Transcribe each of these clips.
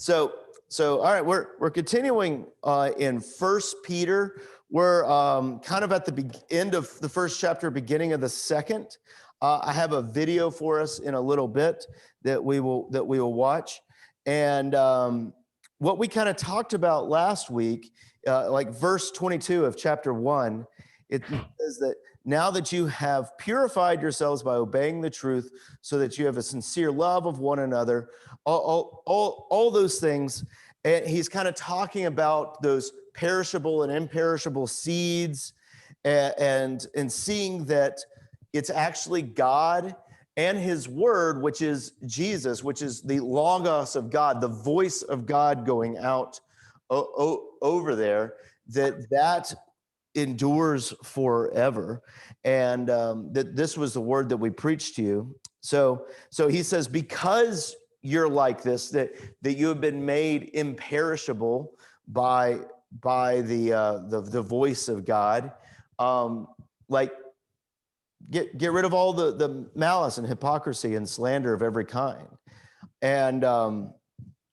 So all right, we're continuing in 1 Peter. We're kind of at the end of the first chapter, beginning of the second. I have a video for us in a little bit that we will watch. And what we kind of talked about last week, like verse 22 of chapter 1, it says that now that you have purified yourselves by obeying the truth, so that you have a sincere love of one another, all those things. And he's kind of talking about those perishable and imperishable seeds, and seeing that it's actually God and his word, which is Jesus, which is the logos of God, the voice of God going out over there, that endures forever. And that this was the word that we preached to you. So he says, because you're like this, that you have been made imperishable by the voice of God, like get rid of all the malice and hypocrisy and slander of every kind. And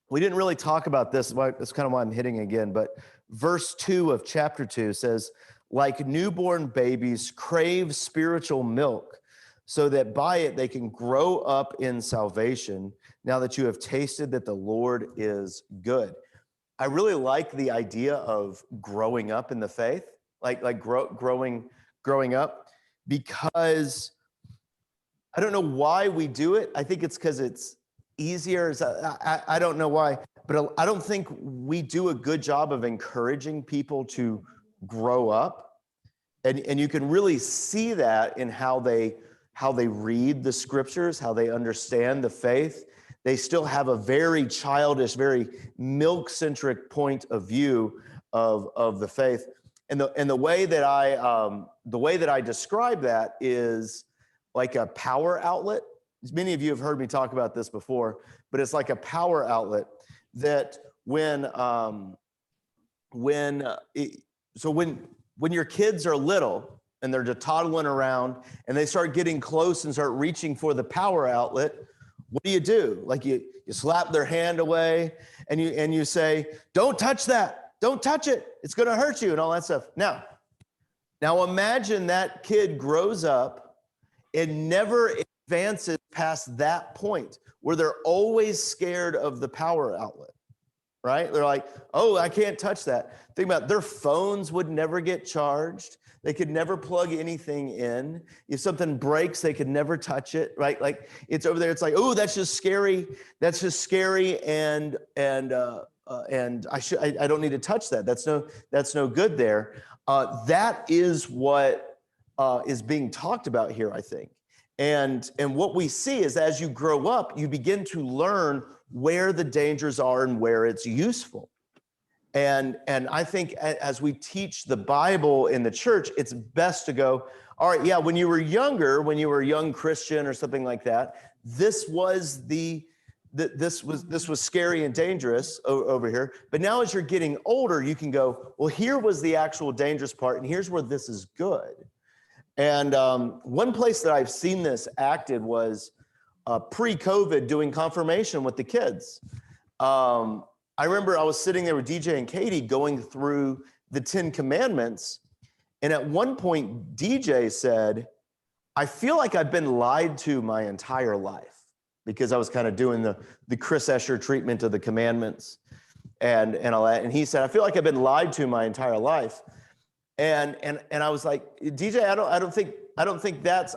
we didn't really talk about this. That's kind of why I'm hitting again. But verse 2 of chapter 2 says, like newborn babies crave spiritual milk, so that by it they can grow up in salvation, now that you have tasted that the Lord is good. I really like the idea of growing up in the faith, like growing up, because I don't know why we do it. I think it's because it's easier. I don't know why, but I don't think we do a good job of encouraging people to grow up. And you can really see that in how they read the scriptures, how they understand the faith. They still have a very childish, very milk-centric point of view of the faith. And the way that I describe that is like a power outlet. Many of you have heard me talk about this before, but it's like a power outlet that when your kids are little and they're just toddling around and they start getting close and start reaching for the power outlet, what do? Like you slap their hand away and you say, don't touch that. Don't touch it. It's going to hurt you and all that stuff. Now imagine that kid grows up and never advances past that point where they're always scared of the power outlet, right? They're like, oh, I can't touch that. Think about it. Their phones would never get charged. They could never plug anything in. If something breaks, they could never touch it, right? Like it's over there. It's like, oh, that's just scary. That's just scary. And I don't need to touch that. That's no good there. That is what is being talked about here, I think. And what we see is as you grow up, you begin to learn where the dangers are and where it's useful. And I think as we teach the Bible in the church, it's best to go, all right, yeah, when you were younger, when you were a young Christian or something like that, this was scary and dangerous over here. But now as you're getting older, you can go, well, here was the actual dangerous part, and here's where this is good. And one place that I've seen this acted was pre-COVID doing confirmation with the kids. I remember I was sitting there with DJ and Katie going through the 10 Commandments. And at one point, DJ said, I feel like I've been lied to my entire life, because I was kind of doing the Chris Escher treatment of the commandments and all that. And he said, I feel like I've been lied to my entire life. And I was like, DJ, I don't think that's,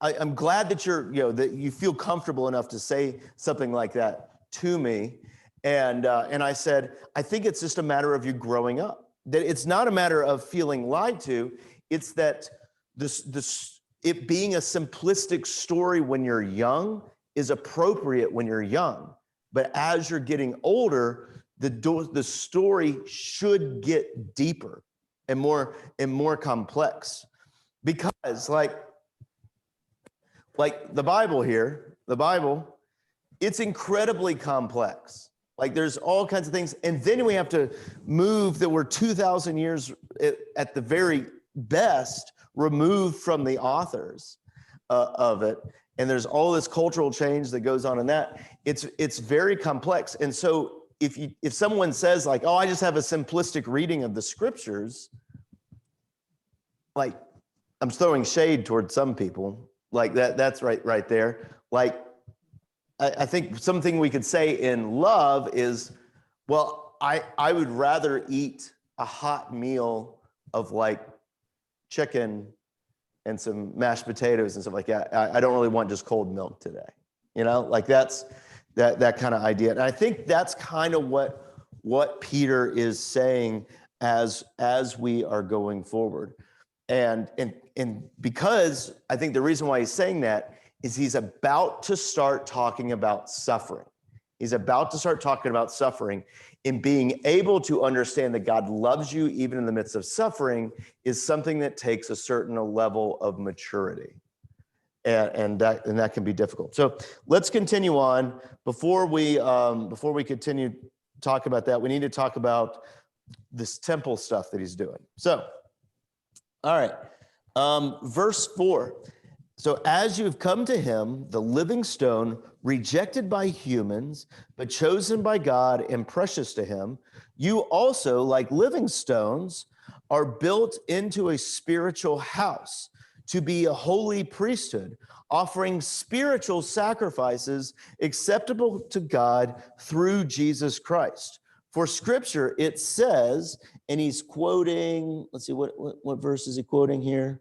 I'm glad that that you feel comfortable enough to say something like that to me. And I said, I think it's just a matter of you growing up. That it's not a matter of feeling lied to. It's that it being a simplistic story when you're young is appropriate when you're young. But as you're getting older, the story should get deeper and more complex. Because like the Bible here, it's incredibly complex. Like there's all kinds of things. And then we have to move that we're 2,000 years at the very best removed from the authors of it. and there's all this cultural change that goes on in that. It's very complex. And so if someone says like, oh, I just have a simplistic reading of the scriptures, like I'm throwing shade towards some people like that's right there. Like I think something we could say in love is, well, I would rather eat a hot meal of like chicken and some mashed potatoes and stuff like that. I don't really want just cold milk today. You know, like that's that kind of idea. And I think that's kind of what Peter is saying as we are going forward. And because I think the reason why he's saying that is he's about to start talking about suffering. He's about to start talking about suffering, and being able to understand that God loves you even in the midst of suffering is something that takes a certain level of maturity. And that can be difficult. So let's continue on. Before we continue to talk about that, we need to talk about this temple stuff that he's doing. So, all right, verse 4. So as you've come to him, the living stone, rejected by humans, but chosen by God and precious to him, you also, like living stones, are built into a spiritual house to be a holy priesthood, offering spiritual sacrifices acceptable to God through Jesus Christ. For scripture, it says, and he's quoting, let's see, what verse is he quoting here?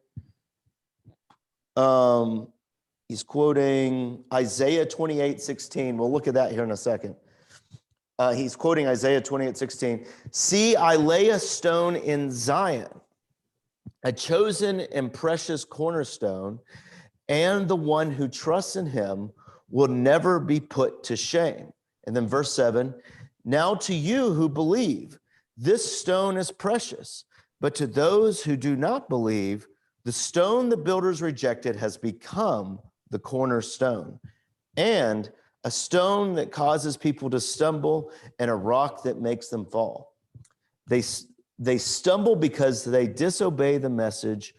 He's quoting Isaiah 28:16. We'll look at that here in a second. He's quoting Isaiah 28:16. See, I lay a stone in Zion, a chosen and precious cornerstone, and the one who trusts in him will never be put to shame. And then verse 7, now to you who believe, this stone is precious, but to those who do not believe, the stone the builders rejected has become the cornerstone, and a stone that causes people to stumble, and a rock that makes them fall. They stumble because they disobey the message,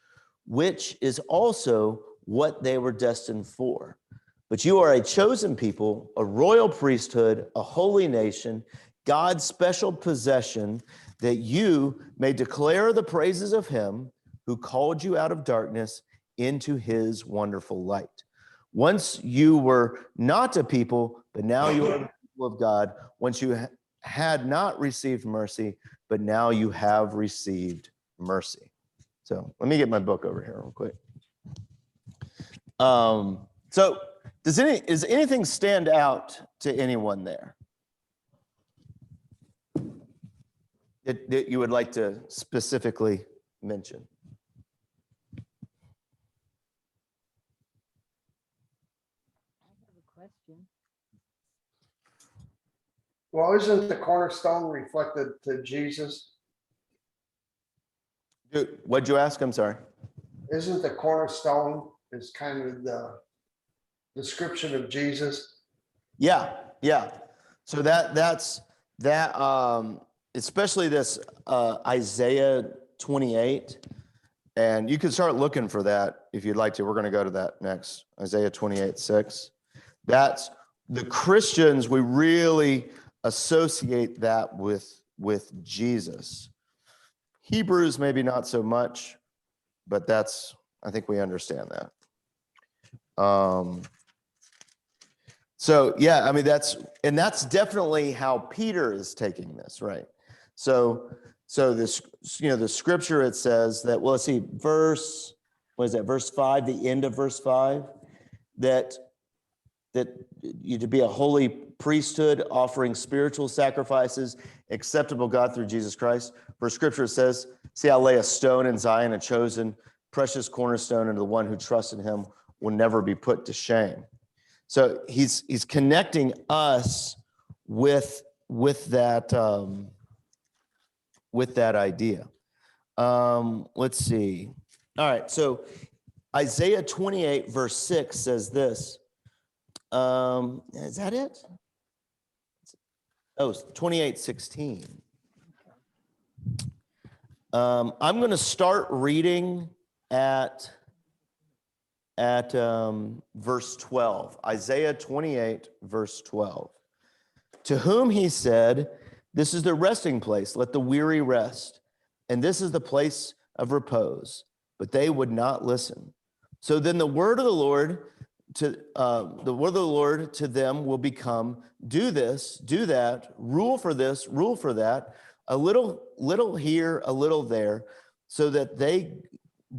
which is also what they were destined for. But you are a chosen people, a royal priesthood, a holy nation, God's special possession, that you may declare the praises of him who called you out of darkness into his wonderful light. Once you were not a people, but now you are the people of God. Once you had not received mercy, but now you have received mercy. So let me get my book over here real quick. So does anything stand out to anyone there that you would like to specifically mention? Well, isn't the cornerstone reflected to Jesus? What'd you ask? I'm sorry. Isn't the cornerstone is kind of the description of Jesus? Yeah. So that's especially this Isaiah 28, and you can start looking for that if you'd like to. We're going to go to that next, Isaiah 28:6. That's the Christians. We really associate that with Jesus. Hebrews maybe not so much, but I think we understand that. So yeah, I mean that's definitely how Peter is taking this, right? So this, the scripture, it says that, well, let's see, verse 5, the end of verse 5, that you to be a holy priesthood, offering spiritual sacrifices acceptable God through Jesus Christ. For scripture says, see, I'll lay a stone in Zion, a chosen, precious cornerstone, and the one who trusts in him will never be put to shame. So he's connecting us with that idea. Let's see. All right, so Isaiah 28 verse 6 says this. Is that it? Oh, 28:16. I'm going to start reading at at verse 12. Isaiah 28, verse 12. To whom he said, this is the resting place, let the weary rest. And this is the place of repose. But they would not listen. So then the word of the Lord to them will become, do this, do that, rule for this, rule for that, a little here, a little there, so that they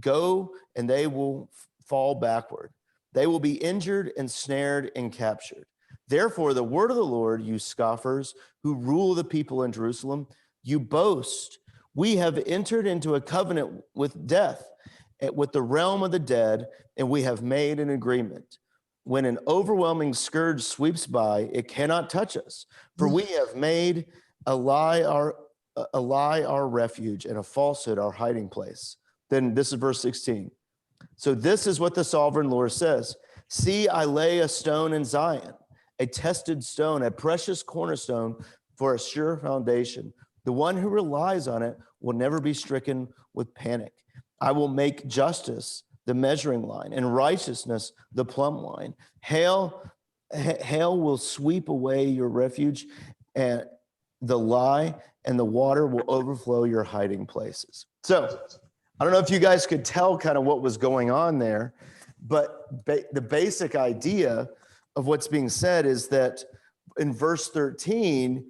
go and they will fall backward. They will be injured and snared and captured. Therefore, the word of the Lord, you scoffers who rule the people in Jerusalem, you boast, we have entered into a covenant with death, with the realm of the dead, and we have made an agreement. When an overwhelming scourge sweeps by, it cannot touch us, for we have made a lie our refuge, and a falsehood our hiding place. Then this is verse 16. So this is what the sovereign Lord says. See, I lay a stone in Zion, a tested stone, a precious cornerstone for a sure foundation. The one who relies on it will never be stricken with panic. I will make justice the measuring line and righteousness the plumb line. Hail will sweep away your refuge, and the lie and the water will overflow your hiding places. So I don't know if you guys could tell kind of what was going on there, but the basic idea of what's being said is that in verse 13,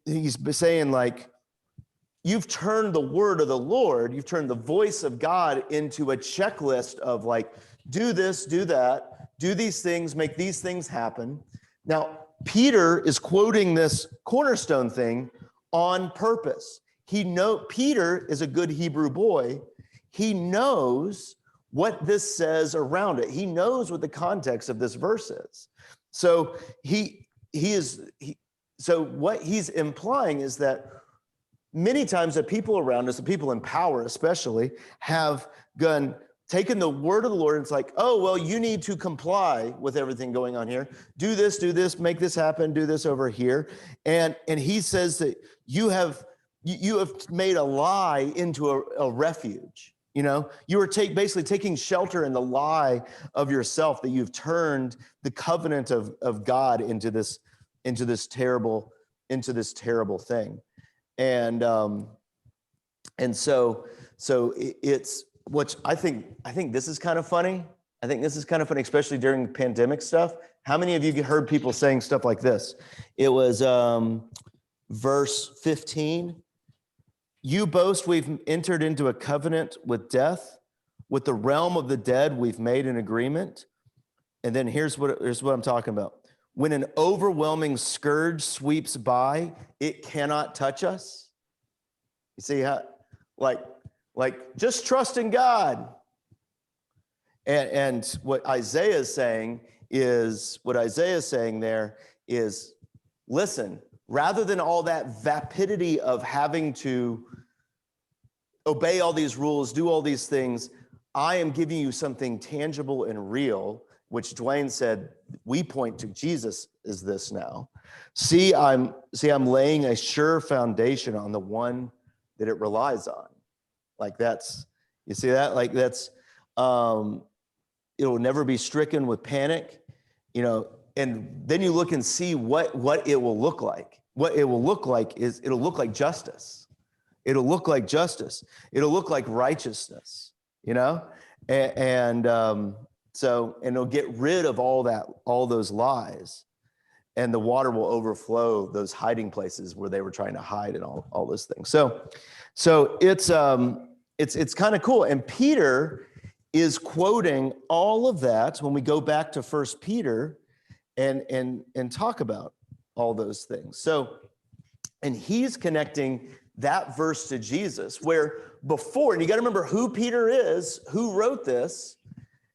he's saying like, you've turned the word of the Lord, you've turned the voice of God into a checklist of like, do this, do that, do these things, make these things happen. Now, Peter is quoting this cornerstone thing on purpose. Peter is a good Hebrew boy. He knows what this says around it. He knows what the context of this verse is. So so what he's implying is that many times the people around us, the people in power especially, have taken the word of the Lord and it's like, oh, well, you need to comply with everything going on here. Do this, make this happen, do this over here. And he says that you have made a lie into a refuge. You know, you are basically taking shelter in the lie of yourself, that you've turned the covenant of God into this terrible thing. And so it's, which I think this is kind of funny. I think this is kind of funny, especially during pandemic stuff. How many of you heard people saying stuff like this? It was verse 15. You boast we've entered into a covenant with death. With the realm of the dead, we've made an agreement. And then here's what I'm talking about. When an overwhelming scourge sweeps by, it cannot touch us. You see how, like just trust in God. And what Isaiah is saying there is, listen, rather than all that vapidity of having to obey all these rules, do all these things, I am giving you something tangible and real, which Dwayne said, we point to Jesus is this now. See, I'm laying a sure foundation on the one that it relies on. Like that's, you see that? Like that's, it will never be stricken with panic, you know, and then you look and see what it will look like. What it will look like is it'll look like justice. It'll look like justice. It'll look like righteousness, you know? And it'll get rid of all those lies, and the water will overflow those hiding places where they were trying to hide and all those things. So it's kind of cool. And Peter is quoting all of that when we go back to 1 Peter and talk about all those things. So, and he's connecting that verse to Jesus, where before, and you got to remember who Peter is, who wrote this,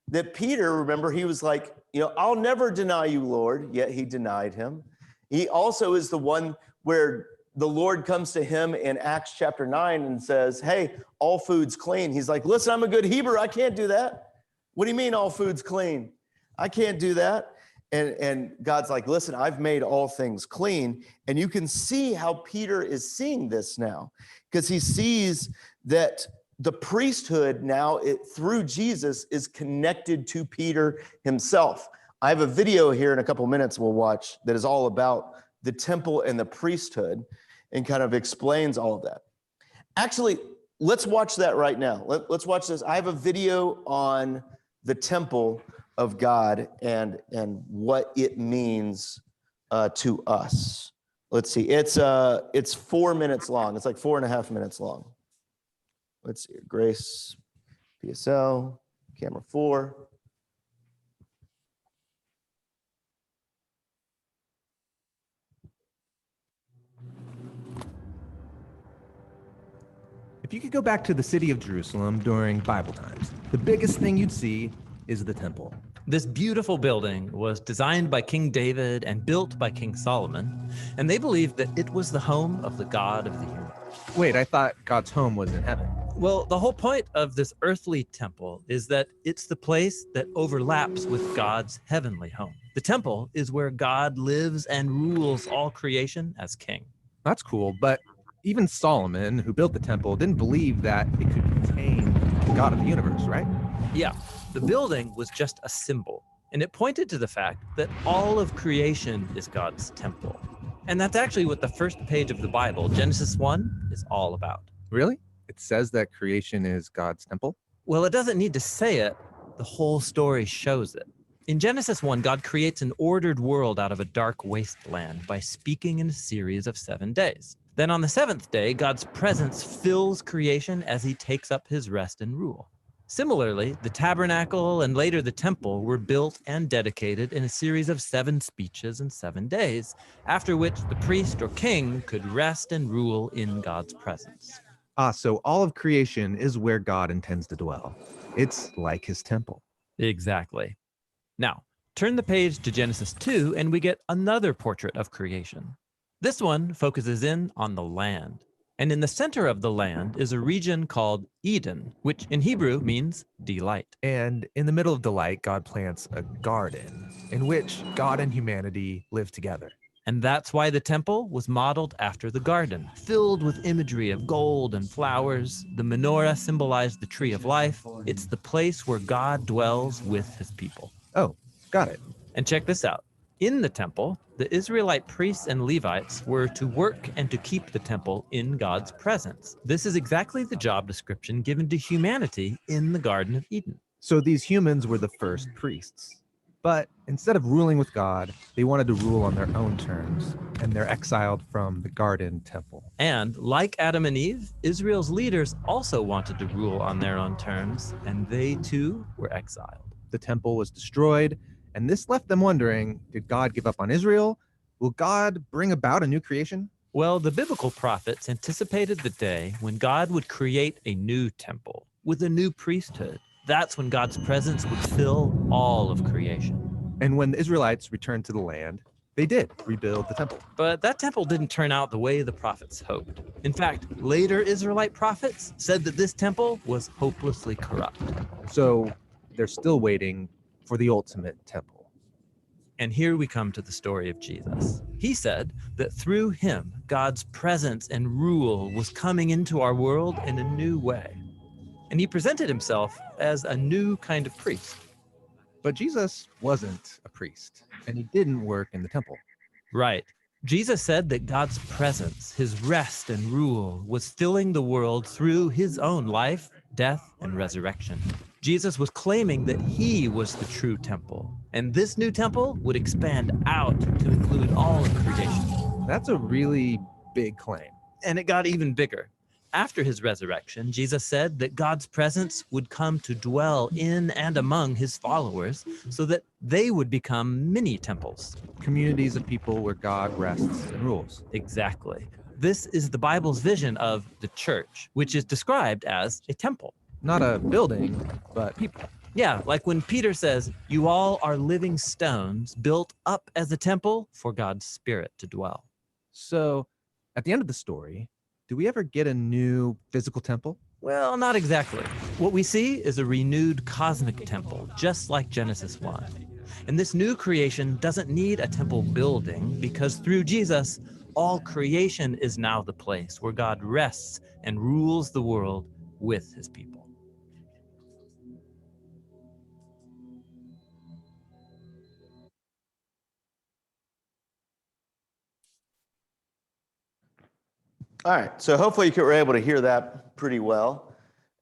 that Peter, remember, he was like, you know, I'll never deny you, Lord, yet he denied him. He also is the one where the Lord comes to him in Acts chapter 9 and says, hey, all food's clean. He's like, listen, I'm a good Hebrew. I can't do that. What do you mean all food's clean? I can't do that. And God's like, listen, I've made all things clean. And you can see how Peter is seeing this now, because he sees that the priesthood now, through Jesus, is connected to Peter himself. I have a video here in a couple minutes we'll watch that is all about the temple and the priesthood and kind of explains all of that. Actually, let's watch that right now. Let's watch this. I have a video on the temple of God and what it means to us. Let's see. It's 4 minutes long. It's like 4.5 minutes long. Let's see. Grace, PSL, camera 4. If you could go back to the city of Jerusalem during Bible times, the biggest thing you'd see is the temple. This beautiful building was designed by King David and built by King Solomon, and they believed that it was the home of the God of the universe. Wait, I thought God's home was in heaven. Well, the whole point of this earthly temple is that it's the place that overlaps with God's heavenly home. The temple is where God lives and rules all creation as king. That's cool, but even Solomon, who built the temple, didn't believe that it could contain the God of the universe, right? Yeah, the building was just a symbol, and it pointed to the fact that all of creation is God's temple. And that's actually what the first page of the Bible, Genesis 1, is all about. Really? It says that creation is God's temple? Well, it doesn't need to say it. The whole story shows it. In Genesis 1, God creates an ordered world out of a dark wasteland by speaking in a series of 7 days. Then on the 7th day, God's presence fills creation as he takes up his rest and rule. Similarly, the tabernacle and later the temple were built and dedicated in a series of 7 speeches in 7 days, after which the priest or king could rest and rule in God's presence. So all of creation is where God intends to dwell. It's like his temple. Exactly. Now, turn the page to Genesis 2 and we get another portrait of creation. This one focuses in on the land. And in the center of the land is a region called Eden, which in Hebrew means delight. And in the middle of delight, God plants a garden in which God and humanity live together. And that's why the temple was modeled after the garden, filled with imagery of gold and flowers. The menorah symbolized the tree of life. It's the place where God dwells with his people. Oh, got it. And check this out. In the temple, the Israelite priests and Levites were to work and to keep the temple in God's presence. This is exactly the job description given to humanity in the Garden of Eden. So these humans were the first priests. But instead of ruling with God, they wanted to rule on their own terms, and they're exiled from the garden temple. And like Adam and Eve, Israel's leaders also wanted to rule on their own terms, and they too were exiled. The temple was destroyed, and this left them wondering, did God give up on Israel? Will God bring about a new creation? Well, the biblical prophets anticipated the day when God would create a new temple with a new priesthood. That's when God's presence would fill all of creation. And when the Israelites returned to the land, they did rebuild the temple. But that temple didn't turn out the way the prophets hoped. In fact, later Israelite prophets said that this temple was hopelessly corrupt. So they're still waiting for the ultimate temple. And here we come to the story of Jesus. He said that through him, God's presence and rule was coming into our world in a new way. And he presented himself as a new kind of priest. But Jesus wasn't a priest, and he didn't work in the temple. Right. Jesus said that God's presence, his rest and rule, was filling the world through his own life, death, and resurrection. Jesus was claiming that he was the true temple, and this new temple would expand out to include all of creation. That's a really big claim. And it got even bigger. After his resurrection, Jesus said that God's presence would come to dwell in and among his followers so that they would become mini temples. Communities of people where God rests and rules. Exactly. This is the Bible's vision of the church, which is described as a temple. Not a building, but people. Yeah, like when Peter says, "You all are living stones built up as a temple for God's Spirit to dwell." So at the end of the story, do we ever get a new physical temple? Well, not exactly. What we see is a renewed cosmic temple, just like Genesis 1. And this new creation doesn't need a temple building because through Jesus, all creation is now the place where God rests and rules the world with his people. All right, so hopefully you were able to hear that pretty well,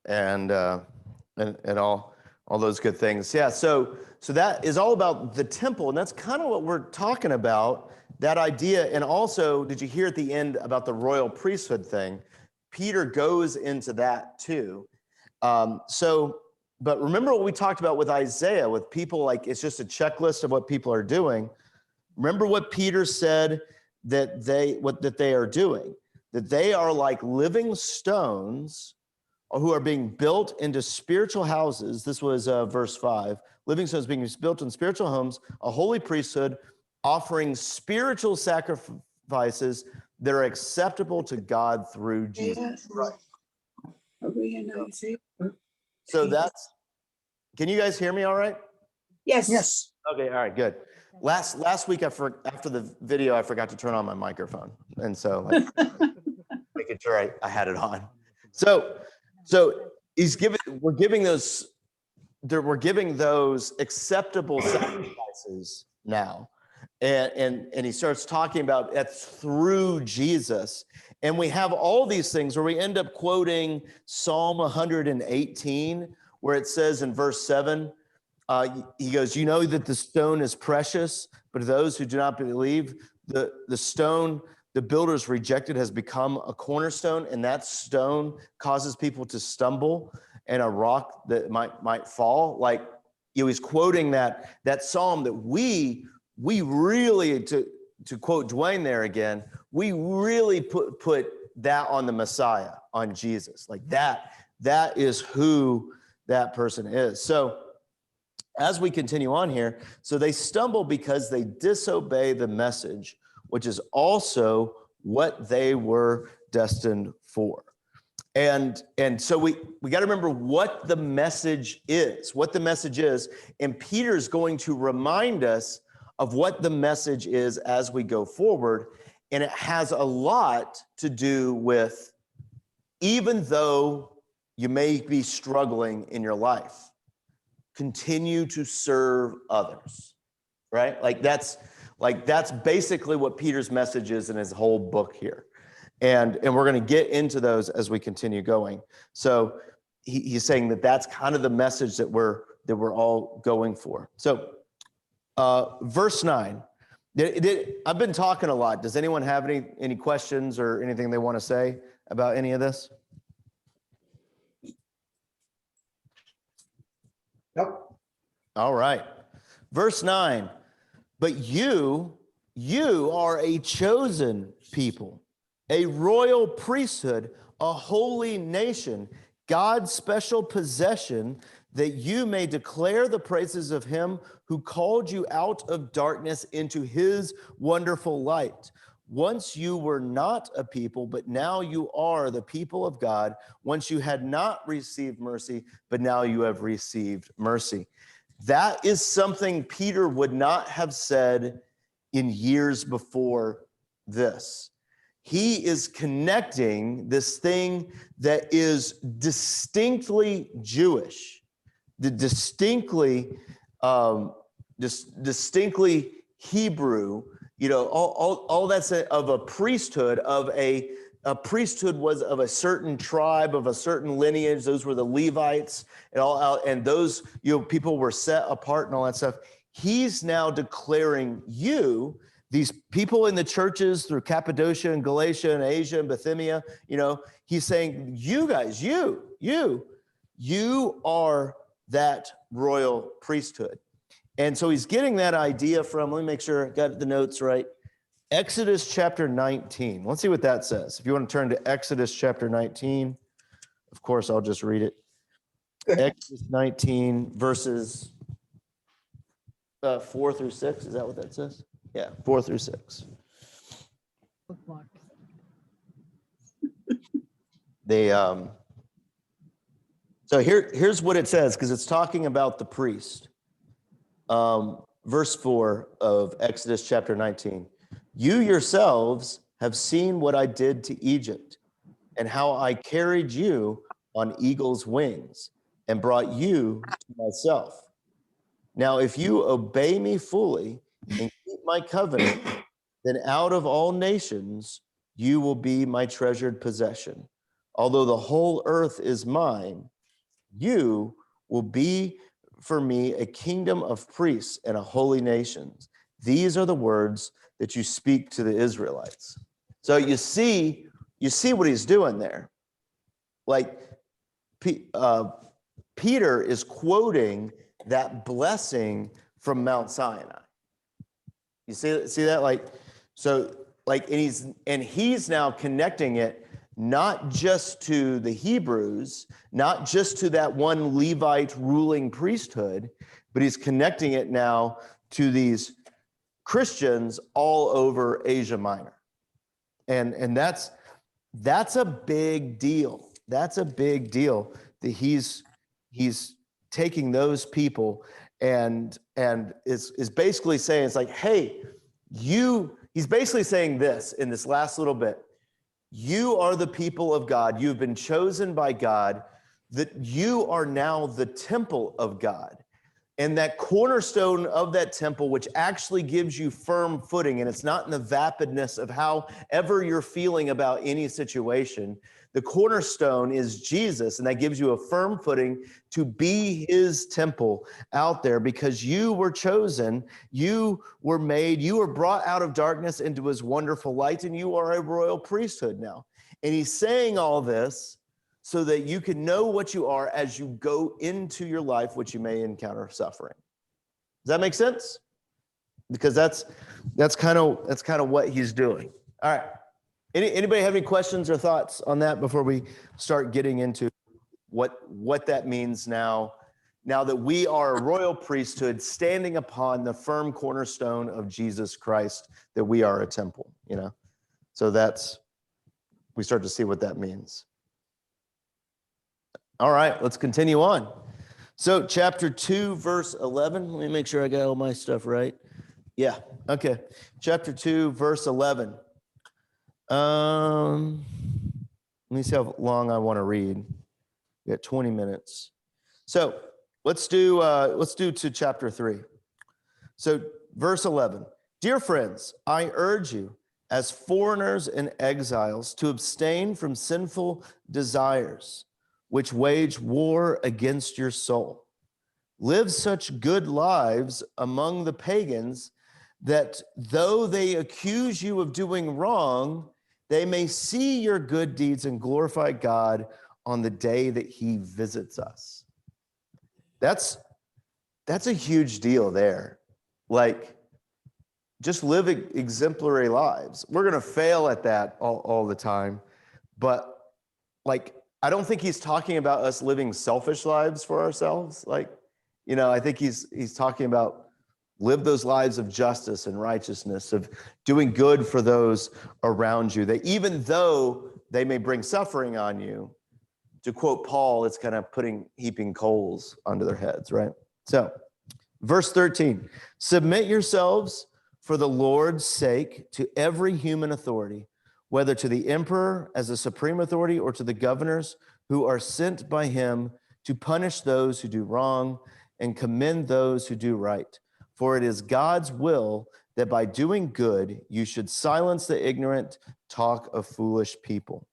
and all those good things. Yeah, so that is all about the temple, and that's kind of what we're talking about, that idea. And also, did you hear at the end about the royal priesthood thing? Peter goes into that too. But remember what we talked about with Isaiah, with people, like it's just a checklist of what people are doing. Remember what Peter said that they are doing, that they are like living stones who are being built into spiritual houses. This was verse 5. Living stones being built in spiritual homes, a holy priesthood, offering spiritual sacrifices that are acceptable to God through Jesus Christ. So that's, can you guys hear me all right? Yes. Yes. Okay, all right, good. Last week, after the video, I forgot to turn on my microphone. And so making sure I had it on. So we're giving those acceptable sacrifices now. And he starts talking about that's through Jesus. And we have all these things where we end up quoting Psalm 118, where it says in verse 7, he goes, you know that the stone is precious, but those who do not believe, the stone the builders rejected has become a cornerstone, and that stone causes people to stumble, and a rock that might fall. Like, he's quoting that psalm that we really, to quote Dwayne there again, we really put that on the Messiah, on Jesus. Like that is who that person is. So as we continue on here, so they stumble because they disobey the message, which is also what they were destined for. And so we got to remember what the message is, and Peter's going to remind us of what the message is as we go forward. And it has a lot to do with, even though you may be struggling in your life, continue to serve others, right? Like that's basically what Peter's message is in his whole book here. And we're going to get into those as we continue going. So he's saying that that's kind of the message that we're all going for. So verse 9, I've been talking a lot. Does anyone have any questions or anything they want to say about any of this? Nope. All right. Verse 9, but you are a chosen people, a royal priesthood, a holy nation, God's special possession, that you may declare the praises of him who called you out of darkness into his wonderful light. Once you were not a people, but now you are the people of God. Once you had not received mercy, but now you have received mercy. That is something Peter would not have said in years before this. He is connecting this thing that is distinctly Jewish, distinctly Hebrew, all that's of a priesthood, a priesthood was of a certain tribe, of a certain lineage. Those were the Levites, and those people were set apart and all that stuff. He's now declaring these people in the churches through Cappadocia and Galatia and Asia and Bithynia, he's saying, you guys, you are that royal priesthood. And so he's getting that idea from, let me make sure I got the notes right, Exodus chapter 19. Let's see what that says. If you want to turn to Exodus chapter 19, of course, I'll just read it. Exodus 19 verses 4 through 6. Is that what that says? Yeah, 4 through 6. So here's what it says, because it's talking about the priest. Verse 4 of Exodus chapter 19. You yourselves have seen what I did to Egypt and how I carried you on eagle's wings and brought you to myself. Now, if you obey me fully and keep my covenant, then out of all nations you will be my treasured possession. Although the whole earth is mine, you will be for me a kingdom of priests and a holy nation. These are the words that you speak to the Israelites. So you see what he's doing there. Like Peter is quoting that blessing from Mount Sinai. You see that? And he's now connecting it not just to the Hebrews, not just to that one Levite ruling priesthood, but he's connecting it now to these Christians all over Asia Minor. And that's a big deal. That's a big deal that he's taking those people and is basically saying, it's like, hey, he's basically saying this in this last little bit. You are the people of God. You've been chosen by God, that you are now the temple of God. And that cornerstone of that temple, which actually gives you firm footing, and it's not in the vapidness of however you're feeling about any situation. The cornerstone is Jesus, and that gives you a firm footing to be his temple out there, because you were chosen, you were made, you were brought out of darkness into his wonderful light, and you are a royal priesthood now. And he's saying all this so that you can know what you are as you go into your life, which you may encounter suffering. Does that make sense? Because that's kind of what he's doing. All right. Anybody have any questions or thoughts on that before we start getting into what that means now that we are a royal priesthood standing upon the firm cornerstone of Jesus Christ, that we are a temple, So we start to see what that means. All right, let's continue on. So chapter 2, verse 11. Let me make sure I got all my stuff right. Yeah, okay. Chapter 2, verse 11. Let me see how long I want to read. We got 20 minutes. So let's do to chapter 3. So verse 11. Dear friends, I urge you as foreigners and exiles to abstain from sinful desires, which wage war against your soul. Live such good lives among the pagans that though they accuse you of doing wrong, they may see your good deeds and glorify God on the day that he visits us. That's a huge deal there. Like, just live exemplary lives. We're going to fail at that all the time. But I don't think he's talking about us living selfish lives for ourselves. I think he's talking about live those lives of justice and righteousness, of doing good for those around you, that even though they may bring suffering on you, to quote Paul, it's kind of heaping coals onto their heads, right? So, verse 13, submit yourselves for the Lord's sake to every human authority, whether to the emperor as a supreme authority or to the governors who are sent by him to punish those who do wrong and commend those who do right. For it is God's will that by doing good, you should silence the ignorant talk of foolish people.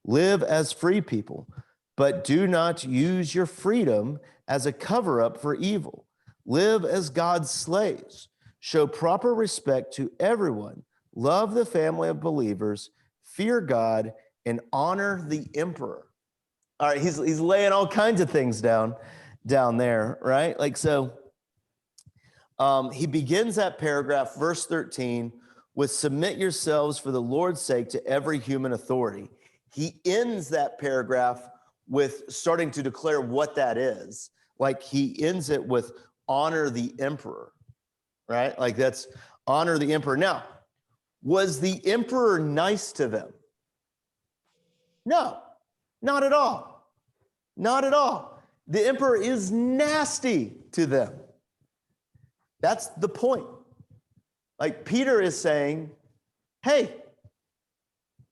Live as free people, but do not use your freedom as a cover-up for evil. Live as God's slaves. Show proper respect to everyone. Love the family of believers. Fear God and honor the emperor. All right, he's laying all kinds of things down there, right? He begins that paragraph, verse 13, with submit yourselves for the Lord's sake to every human authority. He ends that paragraph with starting to declare what that is. He ends it with honor the emperor, right? That's honor the emperor. Now, was the emperor nice to them? No, not at all. Not at all. The emperor is nasty to them. That's the point. Peter is saying, hey,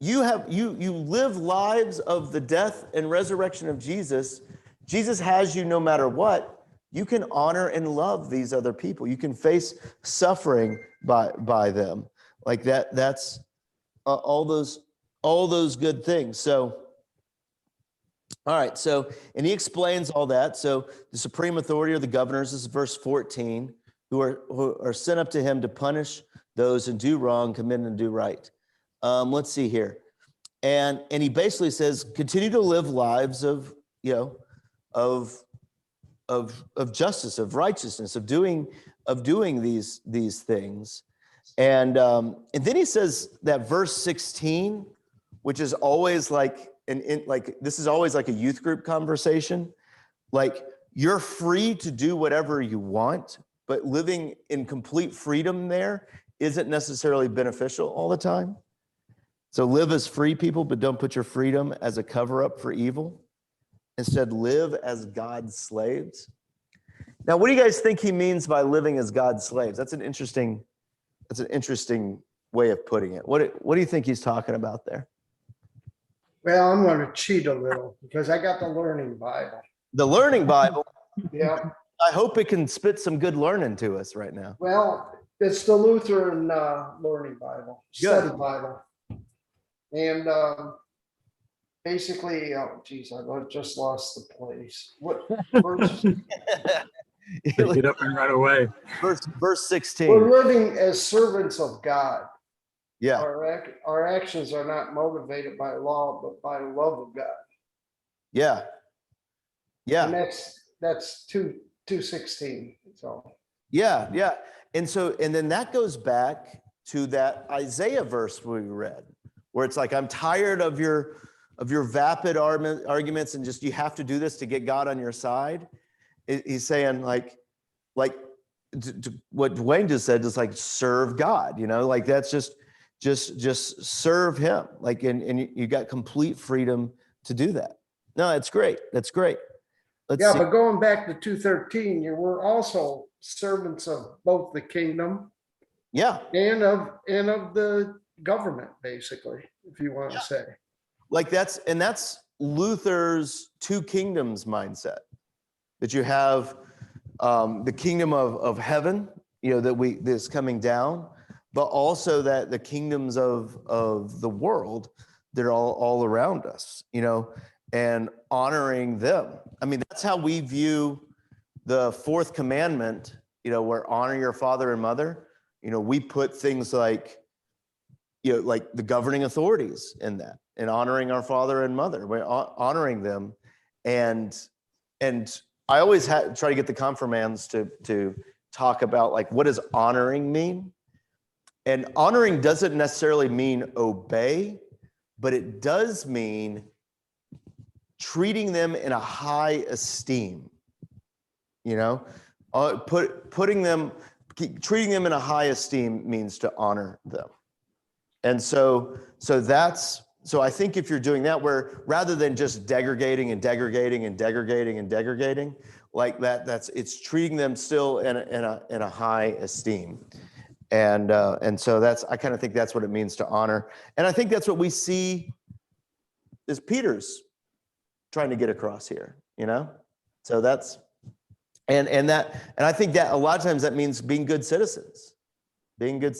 you live lives of the death and resurrection of Jesus. Jesus has you no matter what. You can honor and love these other people. You can face suffering by them. Like that. That's all those good things. So, all right. So, and he explains all that. So, the supreme authority or the governors, this is verse 14, who are sent up to him to punish those who do wrong, commit and do right. Let's see here, and he basically says, continue to live lives of of justice, of righteousness, of doing these things. And then he says that verse 16, which is always like this is always like a youth group conversation. Like, you're free to do whatever you want, but living in complete freedom there isn't necessarily beneficial all the time. So live as free people, but don't put your freedom as a cover up for evil. Instead, live as God's slaves. Now, what do you guys think he means by living as God's slaves? That's an interesting way of putting it. What do you think he's talking about there? Well, I'm going to cheat a little because I got the Learning Bible. The Learning Bible. Yeah. I hope it can spit some good learning to us right now. Well, it's the Lutheran Learning Bible, study Bible. And basically, oh, geez, I just lost the place. What verse? Get up and run away. Verse 16. We're living as servants of God. Yeah. Our actions are not motivated by law, but by the love of God. Yeah. Yeah. And that's 2:16. So. Yeah. And then that goes back to that Isaiah verse we read, where it's like, I'm tired of your vapid arguments and just, you have to do this to get God on your side. He's saying like what Dwayne just said, is like, serve God, like that's just serve him. Like, and you got complete freedom to do that. No, it's great. That's great. Let's see. But going back to 2:13, we're also servants of both the kingdom, and of the government, basically, if you want to say. Like that's Luther's two kingdoms mindset. That you have the kingdom of heaven, that's coming down, but also that the kingdoms of the world, they're all around us, and honoring them. I mean, that's how we view the fourth commandment, where honor your father and mother. We put things like, like the governing authorities in that, and honoring our father and mother. We're honoring them. And I always try to get the confirmands to talk about, like, what does honoring mean? And honoring doesn't necessarily mean obey, but it does mean treating them in a high esteem. Treating them in a high esteem means to honor them. And so I think if you're doing that, where rather than just degrading, like it's treating them still in a high esteem. And so I kind of think that's what it means to honor. And I think that's what we see is Peter's trying to get across here, So that's, and I think that a lot of times that means being good citizens. Paying your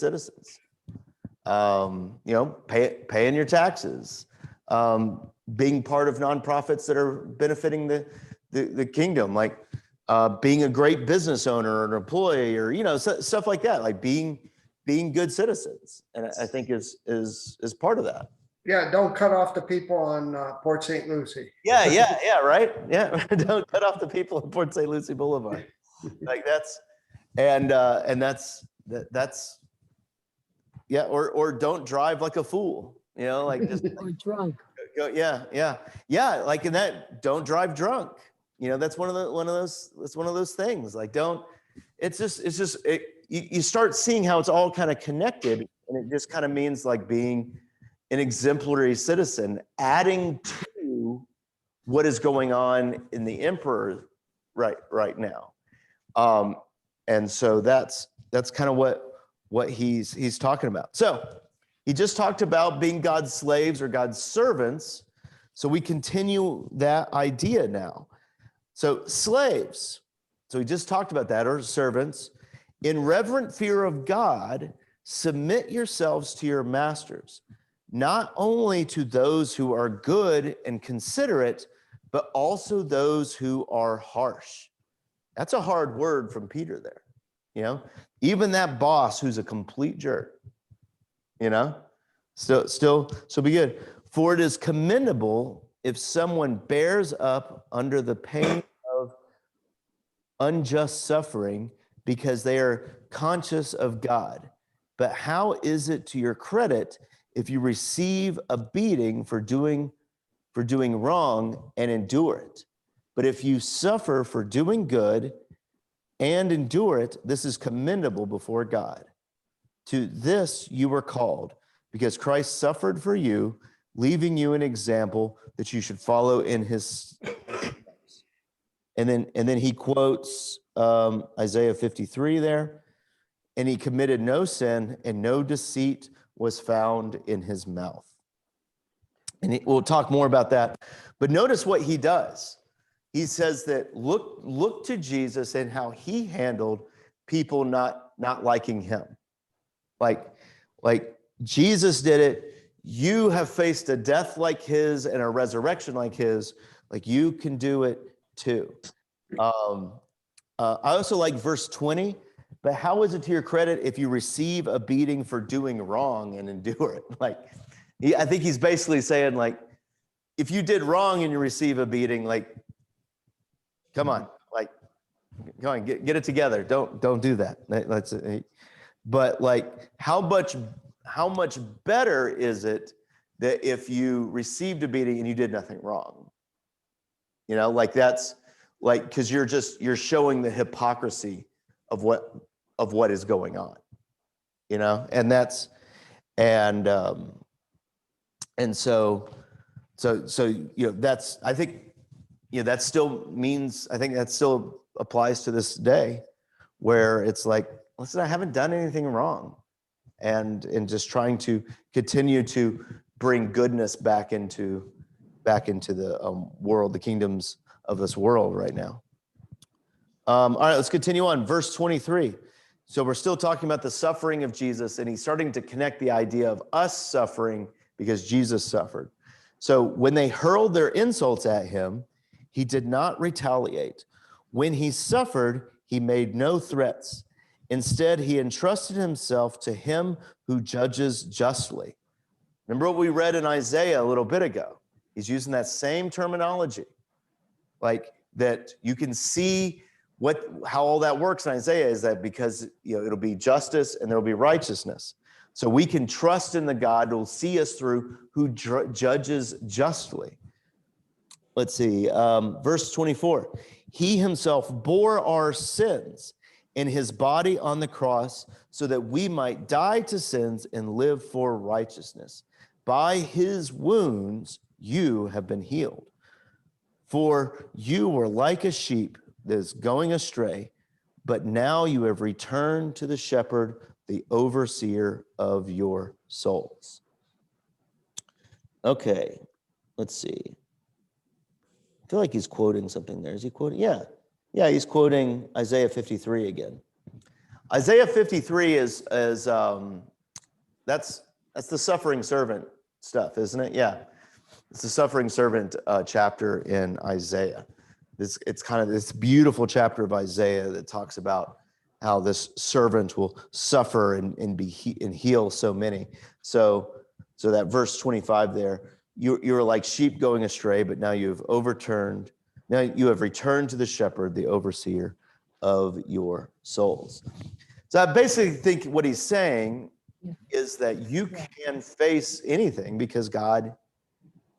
taxes, being part of nonprofits that are benefiting the kingdom, like being a great business owner or an employee, or stuff like that, like being good citizens. And I think is part of that. Yeah, don't cut off the people on Port St. Lucie. Yeah, right. Yeah, don't cut off the people on Port St. Lucie Boulevard. Like that's yeah, or don't drive like a fool, like just or drunk. Yeah. Like in that, don't drive drunk. That's one of those things. Like you start seeing how it's all kind of connected, and it just kind of means like being an exemplary citizen, adding to what is going on in the emperor right now. And so that's kind of what he's talking about. So He just talked about being God's slaves or God's servants. So we continue that idea now. So slaves, so we just talked about that, or servants. In reverent fear of God, submit yourselves to your masters, not only to those who are good and considerate, but also those who are harsh. That's a hard word from Peter there. You know, even that boss who's a complete jerk, you know, still be good. For it is commendable if someone bears up under the pain of unjust suffering because they are conscious of God. But how is it to your credit if you receive a beating for doing wrong and endure it? But if you suffer for doing good and endure it, this is commendable before God. To this you were called, because Christ suffered for you, leaving you an example that you should follow in his steps. And then he quotes Isaiah 53 there, and he committed no sin, and no deceit was found in his mouth. And we'll talk more about that. But notice what he does. He says that look to Jesus and how he handled people not liking him. Like Jesus did it. You have faced a death like his and a resurrection like his. Like you can do it too. I also like verse 20. But how is it to your credit if you receive a beating for doing wrong and endure it? I think he's basically saying, like, if you did wrong and you receive a beating, like, come on, get it together. Don't do that. But like, how much better is it that if you received a beating and you did nothing wrong? You know, like that's like, because you're showing the hypocrisy of what is going on, you know, and so you know, that's, I think, you know, that still means, I think that still applies to this day, where it's like, listen, I haven't done anything wrong, and just trying to continue to bring goodness back into the world, the kingdoms of this world right now. All right, let's continue on. Verse 23. So we're still talking about the suffering of Jesus, and he's starting to connect the idea of us suffering because Jesus suffered. So when they hurled their insults at him, he did not retaliate. When he suffered, he made no threats. Instead, he entrusted himself to him who judges justly. Remember what we read in Isaiah a little bit ago? He's using that same terminology, like that you can see how all that works in Isaiah is that because, you know, it'll be justice and there'll be righteousness. So we can trust in the God who will see us through, who judges justly. Let's see, verse 24. He himself bore our sins in his body on the cross so that we might die to sins and live for righteousness. By his wounds, you have been healed. For you were like a sheep that is going astray, but now you have returned to the shepherd, the overseer of your souls. Okay, let's see. I feel like he's quoting something there. Is he quoting? Yeah, he's quoting Isaiah 53 again. Isaiah 53 is that's the suffering servant stuff, isn't it? Yeah, it's the suffering servant chapter in Isaiah. It's kind of this beautiful chapter of Isaiah that talks about how this servant will suffer and heal so many. So that verse 25 there, you're like sheep going astray, but now you have returned to the shepherd, the overseer of your souls. So I basically think what he's saying is that you can face anything because God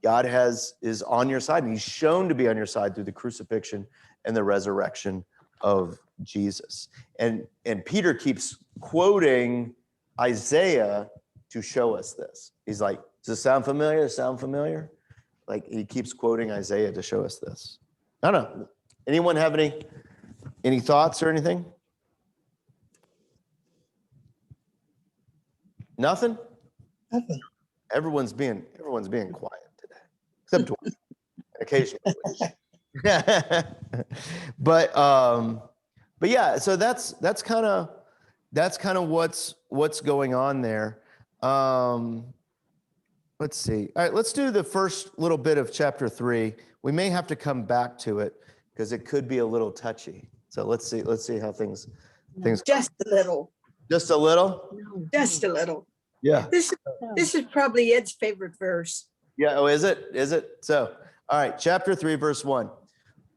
is on your side, and he's shown to be on your side through the crucifixion and the resurrection of Jesus. And Peter keeps quoting Isaiah to show us this. He's like, does it sound familiar? Sound familiar? Like he keeps quoting Isaiah to show us this. I don't know. Anyone have any thoughts or anything? Nothing? Everyone's being quiet today, except one, occasionally. but yeah, so that's kind of what's going on there. Let's see. All right, let's do the first little bit of chapter 3. We may have to come back to it because it could be a little touchy. So let's see how things. Just a little. Just a little. Just a little. Yeah. This is probably Ed's favorite verse. Yeah. Oh, is it? Is it? So, all right. Chapter 3, verse 1.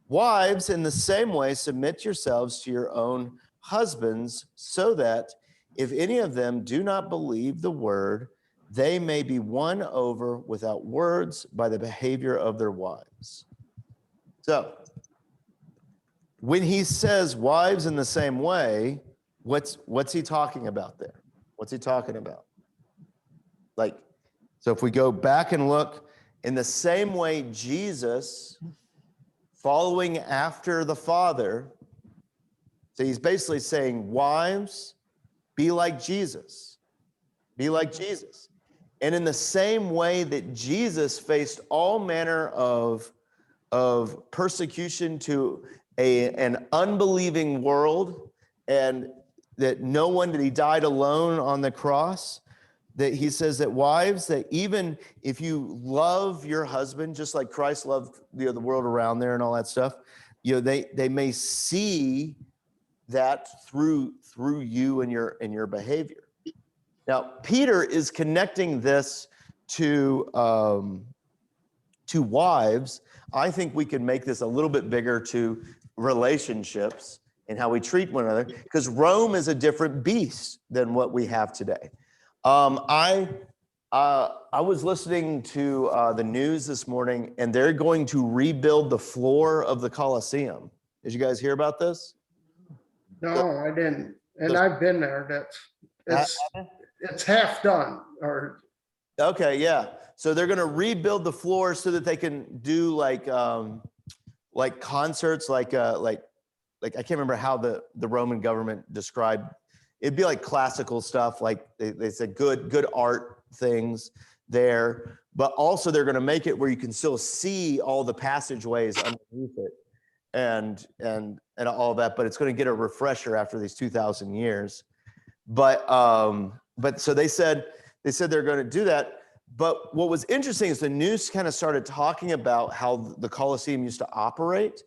Wives, in the same way, submit yourselves to your own husbands, so that if any of them do not believe the word, they may be won over without words by the behavior of their wives. So, when he says wives in the same way, what's he talking about there? What's he talking about? Like, so if we go back and look, in the same way Jesus, following after the Father, so he's basically saying, wives, be like Jesus. Be like Jesus. And in the same way that Jesus faced all manner of persecution to an unbelieving world, and that he died alone on the cross, that he says that wives, that even if you love your husband just like Christ loved the world around there and all that stuff, they may see that through you and your behavior. Now, Peter is connecting this to wives. I think we can make this a little bit bigger to relationships and how we treat one another, because Rome is a different beast than what we have today. I was listening to the news this morning, and they're going to rebuild the floor of the Colosseum. Did you guys hear about this? No, I didn't. And I've been there. It's half done. Or okay, yeah. So they're going to rebuild the floor so that they can do like concerts, like I can't remember how the Roman government described. It'd be like classical stuff, like they said good art things there, but also they're going to make it where you can still see all the passageways underneath it and all that, but it's going to get a refresher after these 2,000 years. But so they said they're going to do that. But what was interesting is the news kind of started talking about how the Colosseum used to operate,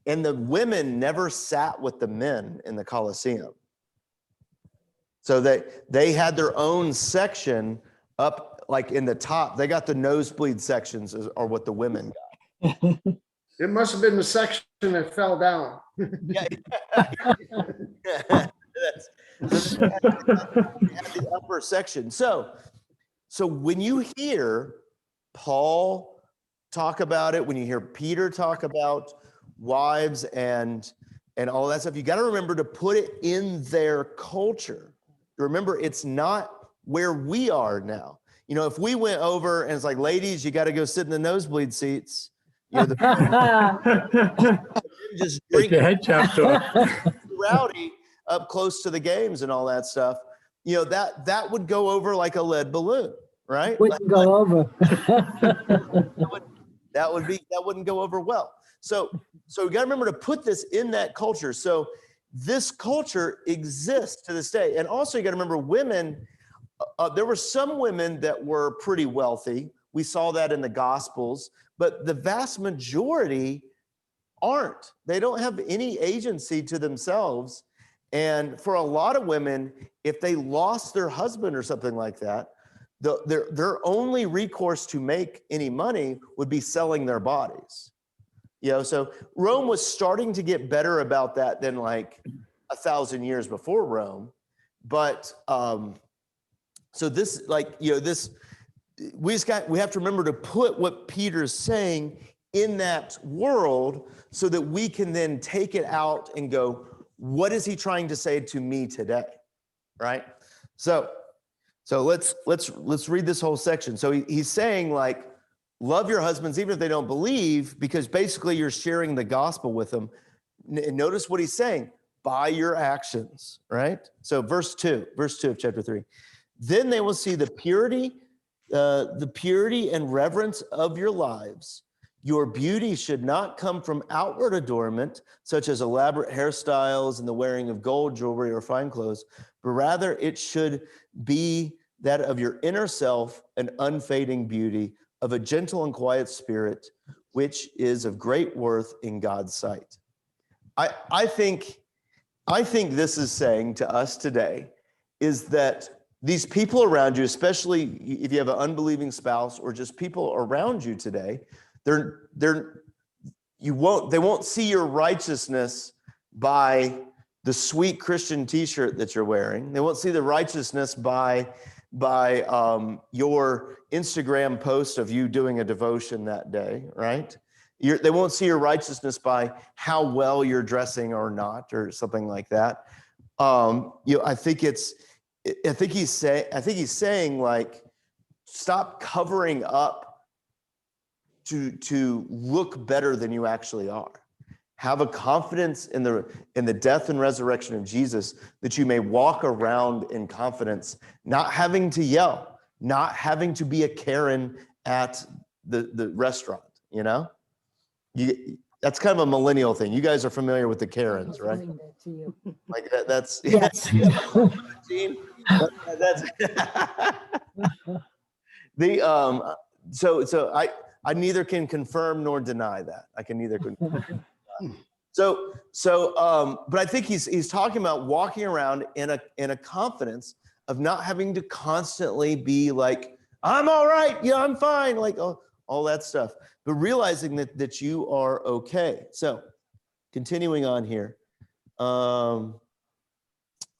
and the women never sat with the men in the Colosseum. So they had their own section up like in the top. They got the nosebleed sections are what the women got. it must have been the section that fell down. Yeah. So they had the upper section. So when you hear Paul talk about it, when you hear Peter talk about wives and all that stuff, you got to remember to put it in their culture. Remember, it's not where we are now. If we went over and it's like, ladies, you got to go sit in the nosebleed seats. Just drink your head chopped off. Rowdy up close to the games and all that stuff. That would go over like a lead balloon, right? Wouldn't go over. That wouldn't go over well. So we got to remember to put this in that culture. So this culture exists to this day. And also you got to remember women, there were some women that were pretty wealthy. We saw that in the Gospels, but the vast majority aren't. They don't have any agency to themselves. And for a lot of women, if they lost their husband or something like that, their only recourse to make any money would be selling their bodies. So Rome was starting to get better about that than like 1,000 years before Rome. But so this, we have to remember to put what Peter's saying in that world so that we can then take it out and go, what is he trying to say to me today? Right? So let's read this whole section. So he's saying like, love your husbands even if they don't believe, because basically you're sharing the gospel with them. And notice what he's saying, by your actions, right? So verse 2 of chapter 3. Then they will see the purity, the purity and reverence of your lives. Your beauty should not come from outward adornment, such as elaborate hairstyles and the wearing of gold jewelry or fine clothes, but rather it should be that of your inner self, an unfading beauty of a gentle and quiet spirit, which is of great worth in God's sight. I think this is saying to us today is that these people around you, especially if you have an unbelieving spouse or just people around you today, they won't see your righteousness by the sweet Christian t-shirt that you're wearing. They won't see the righteousness by your Instagram post of you doing a devotion that day, right? They won't see your righteousness by how well you're dressing or not, or something like that. I think he's saying like, stop covering up to look better than you actually are. Have a confidence in the death and resurrection of Jesus, that you may walk around in confidence, not having to yell, not having to be a Karen at the restaurant, you know? That's kind of a millennial thing. You guys are familiar with the Karens, right? Like that's Yes. So I neither can confirm nor deny that. I can neither confirm. But I think he's talking about walking around in a confidence of not having to constantly be like, I'm all right, yeah, I'm fine, like all that stuff, but realizing that you are okay. So continuing on here.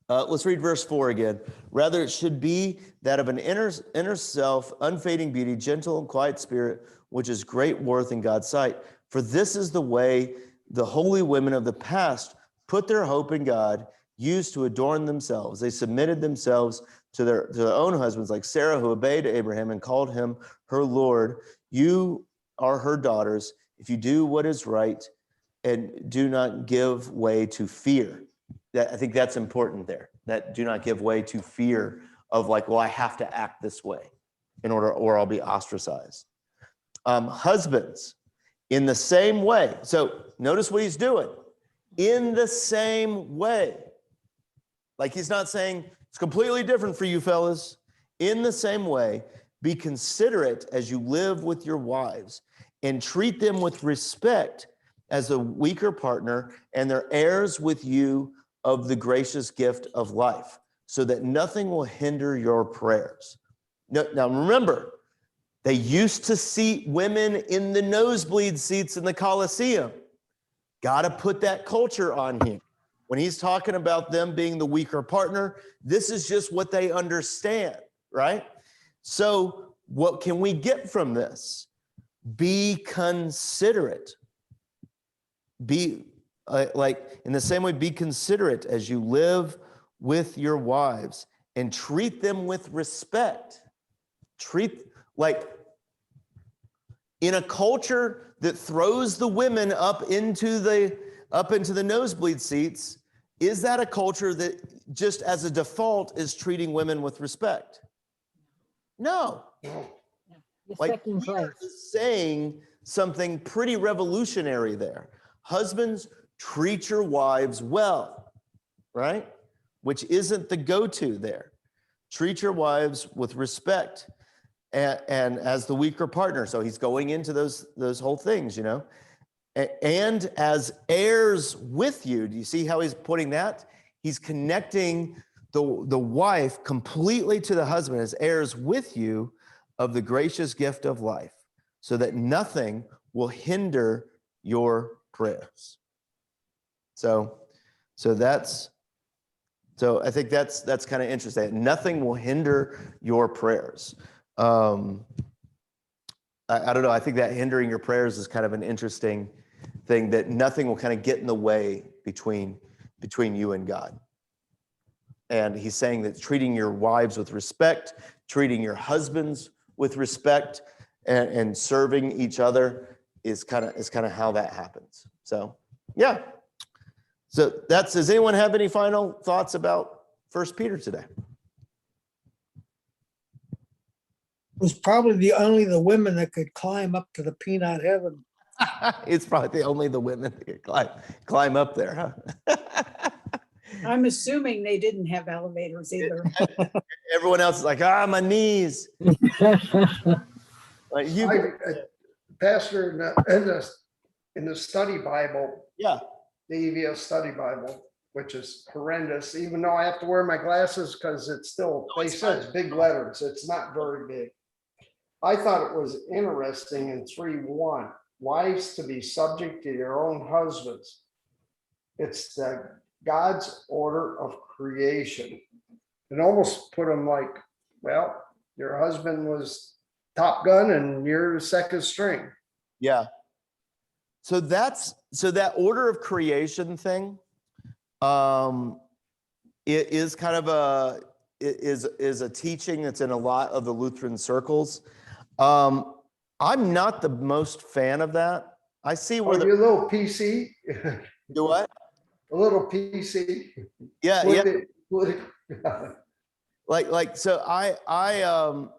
Let's read verse 4 again. Rather, it should be that of an inner self, unfading beauty, gentle and quiet spirit, which is great worth in God's sight. For this is the way the holy women of the past put their hope in God, used to adorn themselves. They submitted themselves to their own husbands, like Sarah, who obeyed Abraham and called him her Lord. You are her daughters if you do what is right and do not give way to fear. I think that's important there, that do not give way to fear of like, well, I have to act this way in order, or I'll be ostracized. Husbands, in the same way. So notice what he's doing. In the same way. Like he's not saying it's completely different for you fellas. In the same way, be considerate as you live with your wives and treat them with respect as a weaker partner, and they're heirs with you of the gracious gift of life, so that nothing will hinder your prayers. Now remember, they used to seat women in the nosebleed seats in the Colosseum. Got to put that culture on here. When he's talking about them being the weaker partner, this is just what they understand, right? So what can we get from this? Be considerate. Be like in the same way, be considerate as you live with your wives and treat them with respect. Treat like in a culture that throws the women up into the nosebleed seats. Is that a culture that just as a default is treating women with respect? No. Like we are saying something pretty revolutionary there. Husbands, treat your wives well, right? Which isn't the go-to there. Treat your wives with respect and as the weaker partner. So he's going into those whole things, you know, and as heirs with you. Do you see how he's putting that? He's connecting the wife completely to the husband as heirs with you of the gracious gift of life, so that nothing will hinder your prayers. So I think that's kind of interesting. Nothing will hinder your prayers. I don't know. I think that hindering your prayers is kind of an interesting thing, that nothing will kind of get in the way between you and God. And he's saying that treating your wives with respect, treating your husbands with respect, and serving each other is kind of how that happens. So yeah. So does anyone have any final thoughts about 1 Peter today? was probably only the women that could climb up to the peanut heaven. It's probably the women that could climb up there, huh? I'm assuming they didn't have elevators either. Everyone else is like, my knees. Like Pastor, in the study Bible, yeah, the EVS study Bible, which is horrendous, even though I have to wear my glasses because it's still, they said it's big letters. It's not very big. I thought it was interesting in 3:1, wives to be subject to your own husbands. It's the God's order of creation. It almost put them like, well, your husband was Top Gun and you're the second string. yeah. So that order of creation thing, it is kind of is a teaching that's in a lot of the Lutheran circles. I'm not the most fan of that. I see where you're a little PC. Do what? A little PC. Yeah, Like so I'm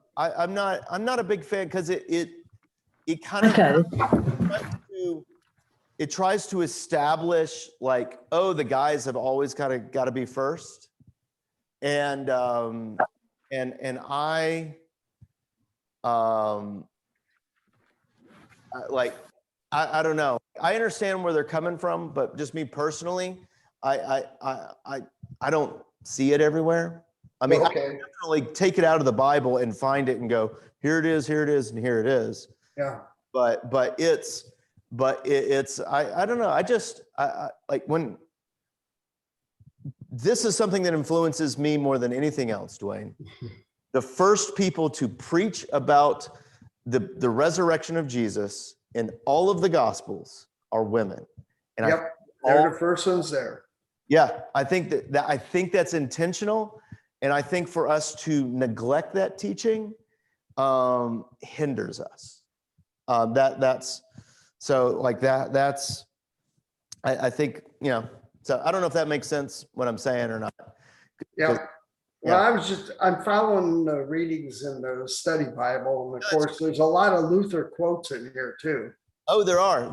not a big fan because it kind of it tries to establish like, oh, the guys have always kind of got to be first. And I don't know. I understand where they're coming from, but just me personally, I don't see it everywhere. I mean, okay. I can definitely take it out of the Bible and find it and go, here it is, and here it is. Yeah. But it's I don't know. I like when this is something that influences me more than anything else, Dwayne. The first people to preach about the resurrection of Jesus in all of the Gospels are women. And yep, they're the first ones there. Yeah, I think I think that's intentional, and I think for us to neglect that teaching hinders us. That's so like that. That's I think, you know. So I don't know if that makes sense what I'm saying or not. Yeah. Well, I'm following the readings in the study Bible. And of course, there's a lot of Luther quotes in here too. Oh, there are.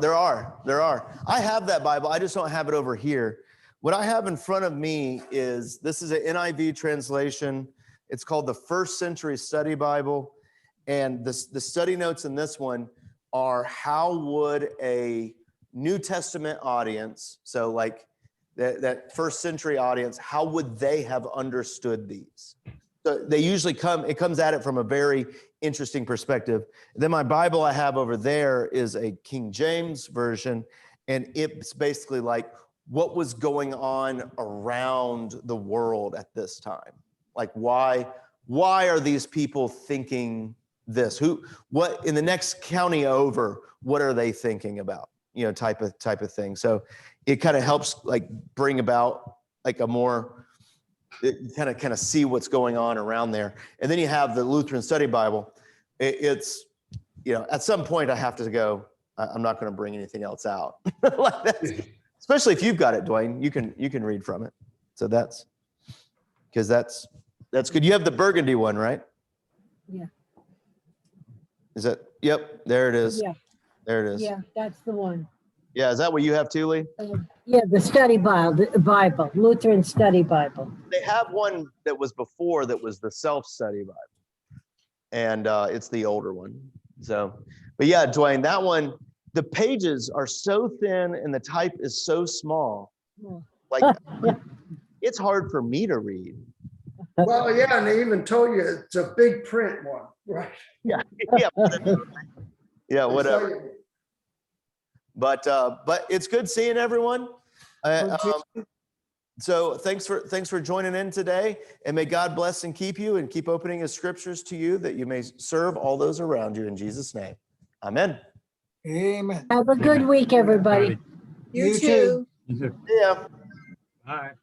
I have that Bible. I just don't have it over here. What I have in front of me this is an NIV translation. It's called the First Century Study Bible. And the study notes in this one are how would a New Testament audience, so like that first century audience, how would they have understood these? So they usually it comes at it from a very interesting perspective. Then my Bible I have over there is a King James version, and it's basically like what was going on around the world at this time. Like why are these people thinking this? What in the next county over, what are they thinking about? You know, type of thing. So it kind of helps like bring about like a more kind of see what's going on around there. And then you have the Lutheran Study Bible. It's, you know, at some point I have to go, I'm not going to bring anything else out. Like that. Especially if you've got it, Dwayne, you can read from it. So that's good. You have the Burgundy one, right? Yeah. Is that? Yep. There it is. Yeah. There it is. Yeah, that's the one. Yeah. Is that what you have too, Lee? Yeah, the study Bible, Lutheran Study Bible. They have one that was before that was the self-study Bible. And it's the older one. So, but yeah, Dwayne, that one, the pages are so thin and the type is so small. Like it's hard for me to read. Well, yeah, and they even told you it's a big print one, right? Yeah, yeah, whatever. Yeah, whatever. But it's good seeing everyone. So thanks for joining in today, and may God bless and keep you, and keep opening His scriptures to you that you may serve all those around you in Jesus' name. Amen. Amen. Have a good week, everybody. You too. Yeah. All right.